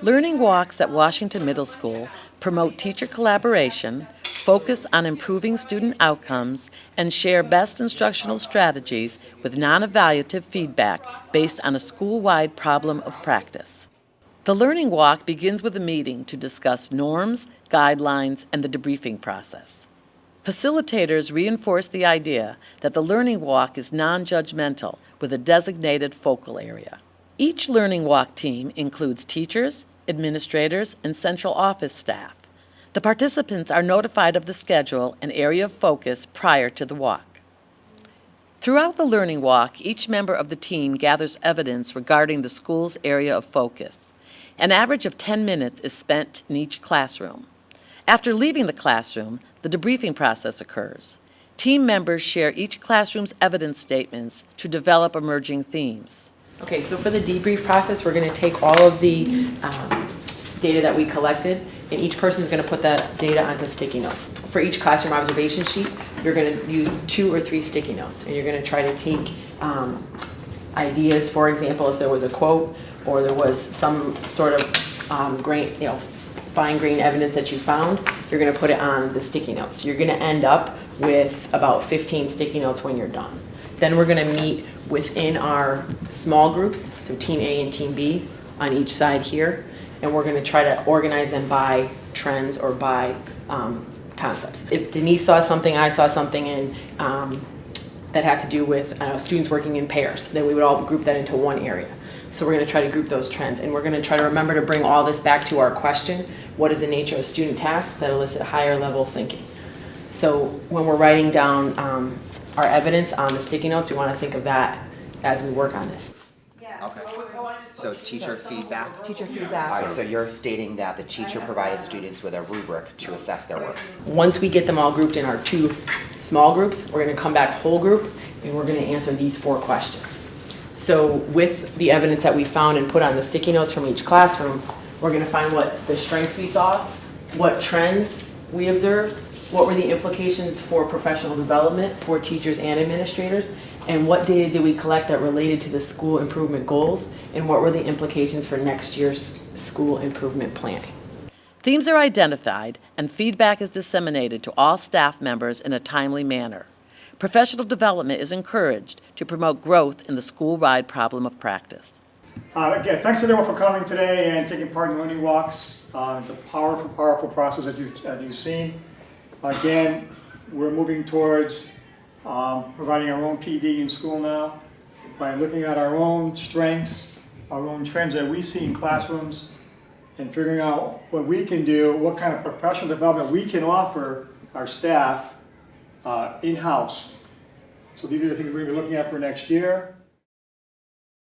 Learning walks at Washington Middle School promote teacher collaboration, focus on improving student outcomes, and share best instructional strategies with non-evaluative feedback based on a school-wide problem of practice. The Learning Walk begins with a meeting to discuss norms, guidelines, and the debriefing process. Facilitators reinforce the idea that the Learning Walk is non-judgmental with a designated focal area. Each Learning Walk team includes teachers, administrators, and central office staff. The participants are notified of the schedule and area of focus prior to the walk. Throughout the Learning Walk, each member of the team gathers evidence regarding the school's area of focus. An average of 10 minutes is spent in each classroom. After leaving the classroom, the debriefing process occurs. Team members share each classroom's evidence statements to develop emerging themes. Okay, so for the debrief process, we're going to take all of the data that we collected, and each person is going to put that data onto sticky notes. For each classroom observation sheet, you're going to use 2 or 3 sticky notes, and you're going to try to take ideas. For example, if there was a quote or there was some sort of fine grain evidence that you found, you're going to put it on the sticky notes. You're going to end up with about 15 sticky notes when you're done. Then we're going to meet within our small groups, so Team A and Team B on each side here, and we're going to try to organize them by trends or by concepts. If Denise saw something, I saw something, and that had to do with students working in pairs, then we would all group that into one area. So we're going to try to group those trends, and we're going to try to remember to bring all this back to our question: what is the nature of student tasks that elicit higher level thinking? So when we're writing down our evidence on the sticky notes, we want to think of that as we work on this. Okay. So it's teacher feedback? Teacher feedback. All right, so you're stating that the teacher provided students with a rubric to assess their work. Once we get them all grouped in our 2 small groups, we're going to come back whole group, and we're going to answer these 4 questions. So with the evidence that we found and put on the sticky notes from each classroom, we're going to find what the strengths we saw, what trends we observed, what were the implications for professional development for teachers and administrators, and what data did we collect that related to the school improvement goals, and what were the implications for next year's school improvement planning. Themes are identified and feedback is disseminated to all staff members in a timely manner. Professional development is encouraged to promote growth in the school-wide problem of practice. Again, thanks everyone for coming today and taking part in learning walks. It's a powerful, powerful process as you've seen. Again, we're moving towards providing our own PD in school now by looking at our own strengths, our own trends that we see in classrooms, and figuring out what we can do, what kind of professional development we can offer our staff in-house. So these are the things we're going to be looking at for next year.